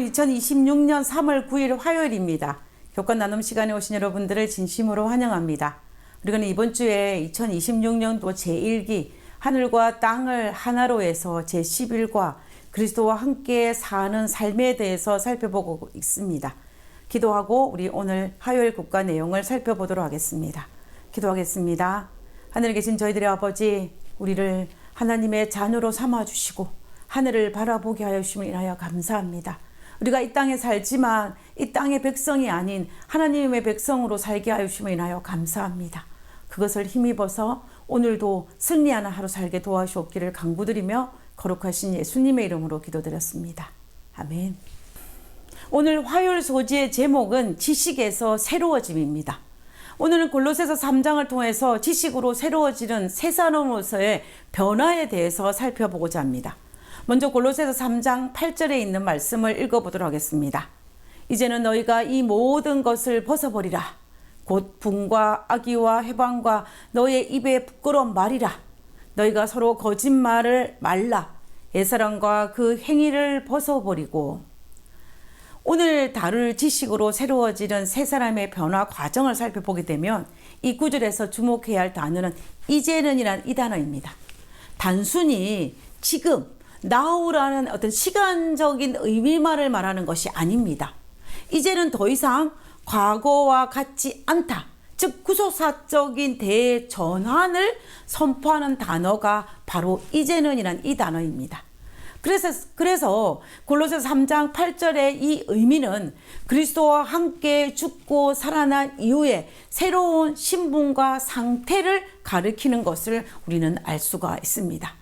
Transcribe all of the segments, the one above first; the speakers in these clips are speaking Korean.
2026년 3월 9일 화요일입니다. 교권 나눔 시간에 오신 여러분들을 진심으로 환영합니다. 우리는 이번 주에 2026년도 제1기 하늘과 땅을 하나로 해서 제11과 그리스도와 함께 사는 삶에 대해서 살펴보고 있습니다. 기도하고 우리 오늘 화요일 국가 내용을 살펴보도록 하겠습니다. 기도하겠습니다. 하늘에 계신 저희들의 아버지, 우리를 하나님의 자녀로 삼아주시고 하늘을 바라보게 하여 주심을 인하여 감사합니다. 우리가 이 땅에 살지만 이 땅의 백성이 아닌 하나님의 백성으로 살게 하여 주심을 인하여 감사합니다. 그것을 힘입어서 오늘도 승리하는 하루 살게 도와주옵기를 간구드리며 거룩하신 예수님의 이름으로 기도드렸습니다. 아멘. 오늘 화요일 소지의 제목은 지식에서 새로워짐입니다. 오늘은 골로새서 3장을 통해서 지식으로 새로워지는 새 사람으로서의 변화에 대해서 살펴보고자 합니다. 먼저 골로새서 3장 8절에 있는 말씀을 읽어보도록 하겠습니다. 이제는 너희가 이 모든 것을 벗어버리라. 곧 분과 악의와 해방과 너의 입에 부끄러운 말이라. 너희가 서로 거짓말을 말라. 옛사람과 그 행위를 벗어버리고. 오늘 다룰 지식으로 새로워지는 세 사람의 변화 과정을 살펴보게 되면 이 구절에서 주목해야 할 단어는 이제는이란 이 단어입니다. 단순히 지금 now라는 어떤 시간적인 의미만을 말하는 것이 아닙니다. 이제는 더 이상 과거와 같지 않다. 즉 구속사적인 대전환을 선포하는 단어가 바로 이제는이란 이 단어입니다. 그래서 골로새서 3장 8절의 이 의미는 그리스도와 함께 죽고 살아난 이후에 새로운 신분과 상태를 가리키는 것을 우리는 알 수가 있습니다.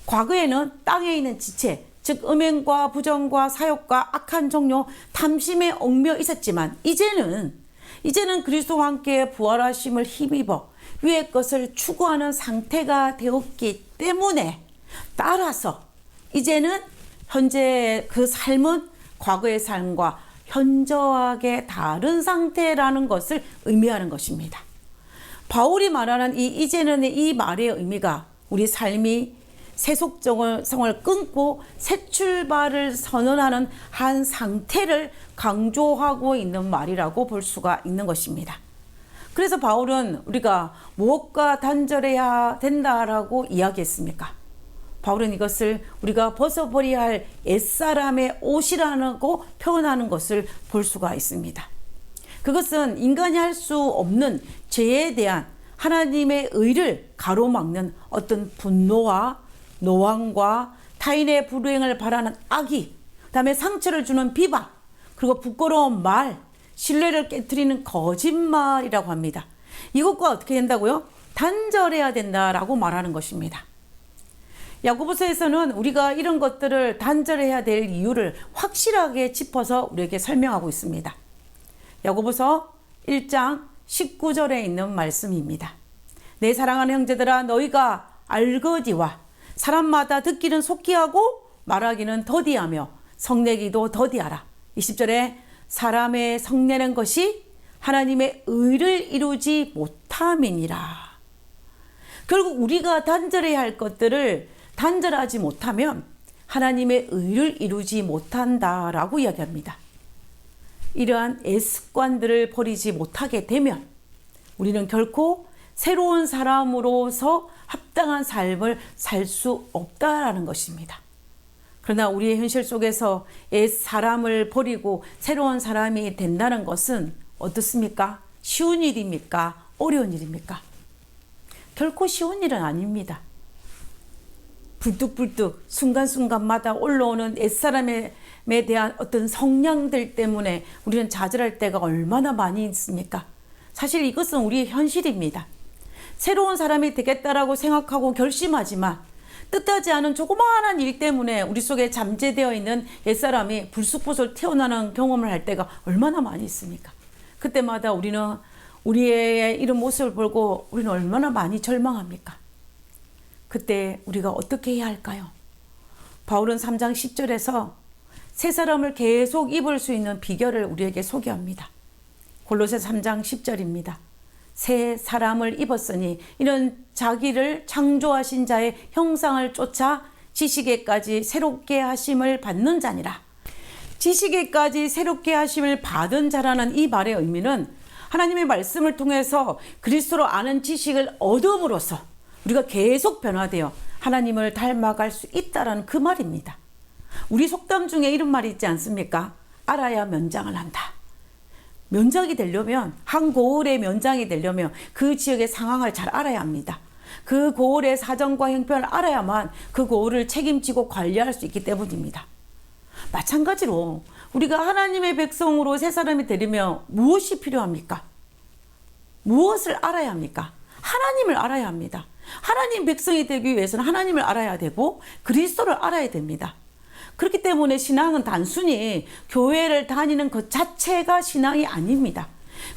과거에는 땅에 있는 지체, 즉 음행과 부정과 사욕과 악한 종료, 탐심에 얽매여 있었지만 이제는 그리스도와 함께 부활하심을 힘입어 위의 것을 추구하는 상태가 되었기 때문에 따라서 이제는 현재 그 삶은 과거의 삶과 현저하게 다른 상태라는 것을 의미하는 것입니다. 바울이 말하는 이 이제는의 이 말의 의미가 우리 삶이 세속성을 끊고 새 출발을 선언하는 한 상태를 강조하고 있는 말이라고 볼 수가 있는 것입니다. 그래서 바울은 우리가 무엇과 단절해야 된다라고 이야기했습니까? 바울은 이것을 우리가 벗어버려야 할 옛사람의 옷이라고 표현하는 것을 볼 수가 있습니다. 그것은 인간이 할 수 없는 죄에 대한 하나님의 의를 가로막는 어떤 분노와 노함과 타인의 불행을 바라는 악의, 그다음에 상처를 주는 비방, 그리고 부끄러운 말, 신뢰를 깨트리는 거짓말이라고 합니다. 이것과 어떻게 된다고요? 단절해야 된다라고 말하는 것입니다. 야고보서에서는 우리가 이런 것들을 단절해야 될 이유를 확실하게 짚어서 우리에게 설명하고 있습니다. 야고보서 1장 19절에 있는 말씀입니다. 내 사랑하는 형제들아, 너희가 알거니와 사람마다 듣기는 속히 하고 말하기는 더디하며 성내기도 더디하라. 20절에 사람의 성내는 것이 하나님의 의를 이루지 못함이니라. 결국 우리가 단절해야 할 것들을 단절하지 못하면 하나님의 의를 이루지 못한다라고 이야기합니다. 이러한 애습관들을 버리지 못하게 되면 우리는 결코 새로운 사람으로서 합당한 삶을 살 수 없다라는 것입니다. 그러나 우리의 현실 속에서 옛 사람을 버리고 새로운 사람이 된다는 것은 어떻습니까? 쉬운 일입니까? 어려운 일입니까? 결코 쉬운 일은 아닙니다. 불뚝불뚝 순간순간마다 올라오는 옛사람에 대한 어떤 성향들 때문에 우리는 좌절할 때가 얼마나 많이 있습니까? 사실 이것은 우리의 현실입니다. 새로운 사람이 되겠다라고 생각하고 결심하지만 뜻하지 않은 조그마한 일 때문에 우리 속에 잠재되어 있는 옛사람이 불쑥불쑥 튀어나오는 경험을 할 때가 얼마나 많이 있습니까? 그때마다 우리는 우리의 이런 모습을 보고 우리는 얼마나 많이 절망합니까? 그때 우리가 어떻게 해야 할까요? 바울은 3장 10절에서 새 사람을 계속 입을 수 있는 비결을 우리에게 소개합니다. 골로새서 3장 10절입니다. 새 사람을 입었으니 이는 자기를 창조하신 자의 형상을 쫓아 지식에까지 새롭게 하심을 받는 자니라. 지식에까지 새롭게 하심을 받은 자라는 이 말의 의미는 하나님의 말씀을 통해서 그리스도로 아는 지식을 얻음으로써 우리가 계속 변화되어 하나님을 닮아갈 수 있다라는 그 말입니다. 우리 속담 중에 이런 말이 있지 않습니까? 알아야 면장을 한다. 면장이 되려면, 한 고을의 면장이 되려면 그 지역의 상황을 잘 알아야 합니다. 그 고을의 사정과 형편을 알아야만 그 고을을 책임지고 관리할 수 있기 때문입니다. 마찬가지로 우리가 하나님의 백성으로 새 사람이 되려면 무엇이 필요합니까? 무엇을 알아야 합니까? 하나님을 알아야 합니다. 하나님 백성이 되기 위해서는 하나님을 알아야 되고 그리스도를 알아야 됩니다. 그렇기 때문에 신앙은 단순히 교회를 다니는 것 자체가 신앙이 아닙니다.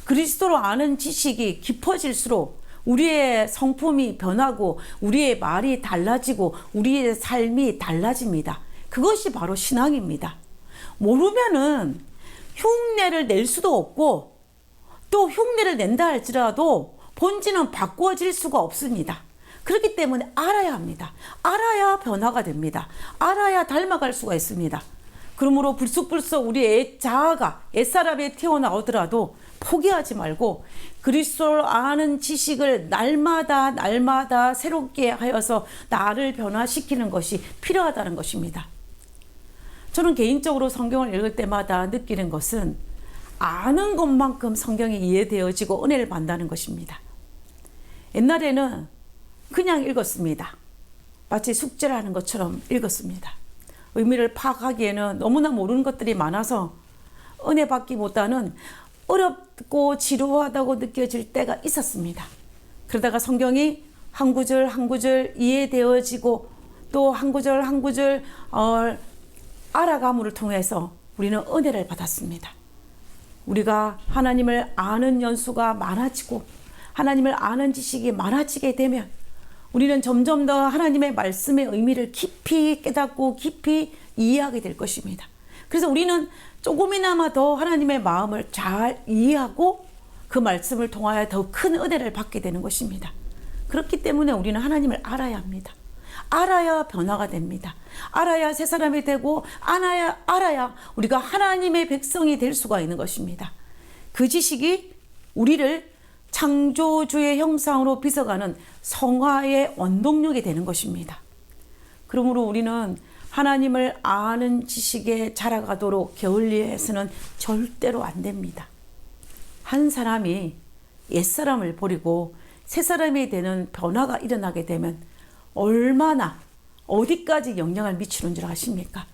그리스도로 아는 지식이 깊어질수록 우리의 성품이 변하고 우리의 말이 달라지고 우리의 삶이 달라집니다. 그것이 바로 신앙입니다. 모르면은 흉내를 낼 수도 없고 또 흉내를 낸다 할지라도 본질은 바꾸어질 수가 없습니다. 그렇기 때문에 알아야 합니다. 알아야 변화가 됩니다. 알아야 닮아갈 수가 있습니다. 그러므로 불쑥불쑥 우리의 자아가 옛사람에 튀어나오더라도 포기하지 말고 그리스도를 아는 지식을 날마다 새롭게 하여서 나를 변화시키는 것이 필요하다는 것입니다. 저는 개인적으로 성경을 읽을 때마다 느끼는 것은 아는 것만큼 성경이 이해되어지고 은혜를 받는다는 것입니다. 옛날에는 그냥 읽었습니다. 마치 숙제를 하는 것처럼 읽었습니다. 의미를 파악하기에는 너무나 모르는 것들이 많아서 은혜 받기 못하는 어렵고 지루하다고 느껴질 때가 있었습니다. 그러다가 성경이 한 구절 한 구절 이해되어지고 또 한 구절 한 구절 알아감을 통해서 우리는 은혜를 받았습니다. 우리가 하나님을 아는 연수가 많아지고 하나님을 아는 지식이 많아지게 되면 우리는 점점 더 하나님의 말씀의 의미를 깊이 깨닫고 깊이 이해하게 될 것입니다. 그래서 우리는 조금이나마 더 하나님의 마음을 잘 이해하고 그 말씀을 통하여 더 큰 은혜를 받게 되는 것입니다. 그렇기 때문에 우리는 하나님을 알아야 합니다. 알아야 변화가 됩니다. 알아야 새 사람이 되고 알아야 우리가 하나님의 백성이 될 수가 있는 것입니다. 그 지식이 우리를 창조주의 형상으로 빚어가는 성화의 원동력이 되는 것입니다. 그러므로 우리는 하나님을 아는 지식에 자라가도록 게을리해서는 절대로 안 됩니다. 한 사람이 옛사람을 버리고 새 사람이 되는 변화가 일어나게 되면 얼마나 어디까지 영향을 미치는 줄 아십니까?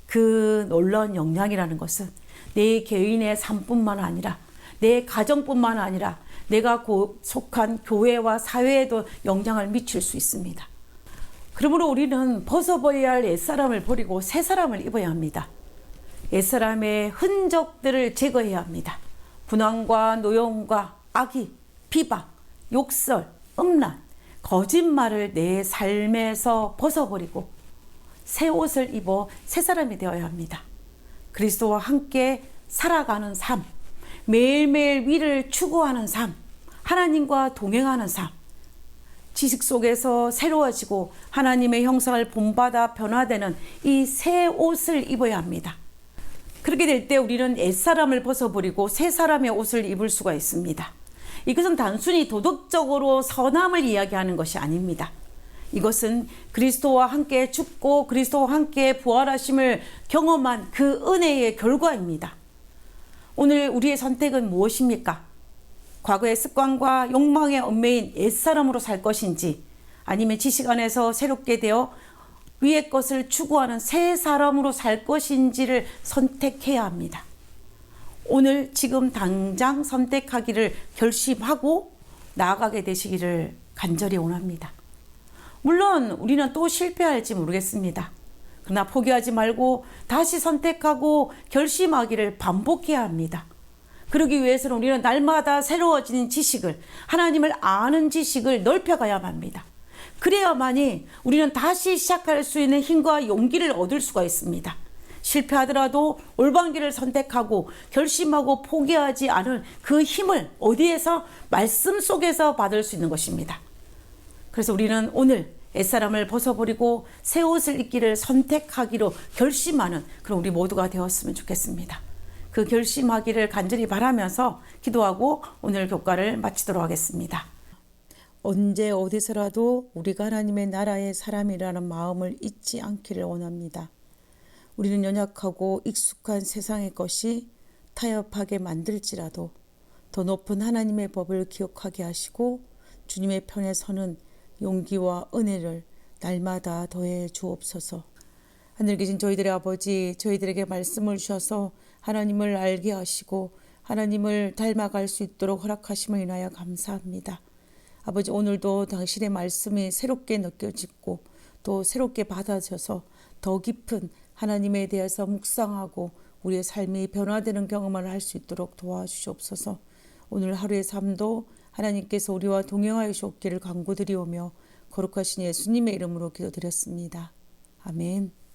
그 놀라운 영향이라는 것은 내 개인의 삶뿐만 아니라 내 가정뿐만 아니라 내가 속한 교회와 사회에도 영향을 미칠 수 있습니다. 그러므로 우리는 벗어버려야 할 옛사람을 버리고 새사람을 입어야 합니다. 옛사람의 흔적들을 제거해야 합니다. 분황과 노여움과 악의, 비방, 욕설, 음란, 거짓말을 내 삶에서 벗어버리고 새 옷을 입어 새 사람이 되어야 합니다. 그리스도와 함께 살아가는 삶, 매일매일 위를 추구하는 삶, 하나님과 동행하는 삶, 지식 속에서 새로워지고 하나님의 형상을 본받아 변화되는 이 새 옷을 입어야 합니다. 그렇게 될 때 우리는 옛사람을 벗어버리고 새 사람의 옷을 입을 수가 있습니다. 이것은 단순히 도덕적으로 선함을 이야기하는 것이 아닙니다. 이것은 그리스도와 함께 죽고 그리스도와 함께 부활하심을 경험한 그 은혜의 결과입니다. 오늘 우리의 선택은 무엇입니까? 과거의 습관과 욕망의 얽매인 옛사람으로 살 것인지 아니면 지식 안에서 새롭게 되어 위의 것을 추구하는 새 사람으로 살 것인지를 선택해야 합니다. 오늘 지금 당장 선택하기를 결심하고 나아가게 되시기를 간절히 원합니다. 물론 우리는 또 실패할지 모르겠습니다. 그러나 포기하지 말고 다시 선택하고 결심하기를 반복해야 합니다. 그러기 위해서는 우리는 날마다 새로워지는 지식을, 하나님을 아는 지식을 넓혀가야만 합니다. 그래야만이 우리는 다시 시작할 수 있는 힘과 용기를 얻을 수가 있습니다. 실패하더라도 올바른 길을 선택하고 결심하고 포기하지 않은 그 힘을 어디에서? 말씀 속에서 받을 수 있는 것입니다. 그래서 우리는 오늘 옛사람을 벗어버리고 새 옷을 입기를 선택하기로 결심하는 그런 우리 모두가 되었으면 좋겠습니다. 그 결심하기를 간절히 바라면서 기도하고 오늘 교과를 마치도록 하겠습니다. 언제 어디서라도 우리가 하나님의 나라의 사람이라는 마음을 잊지 않기를 원합니다. 우리는 연약하고 익숙한 세상의 것이 타협하게 만들지라도 더 높은 하나님의 법을 기억하게 하시고 주님의 편에 서는 용기와 은혜를 날마다 더해 주옵소서. 하늘 계신 저희들의 아버지, 저희들에게 말씀을 주셔서 하나님을 알게 하시고 하나님을 닮아갈 수 있도록 허락하심을 인하여 감사합니다. 아버지, 오늘도 당신의 말씀이 새롭게 느껴지고 또 새롭게 받아져서 더 깊은 하나님에 대해서 묵상하고 우리의 삶이 변화되는 경험을 할 수 있도록 도와주시옵소서. 오늘 하루의 삶도 하나님께서 우리와 동행하여 주옵기를 간구드리오며 거룩하신 예수님의 이름으로 기도드렸습니다. 아멘.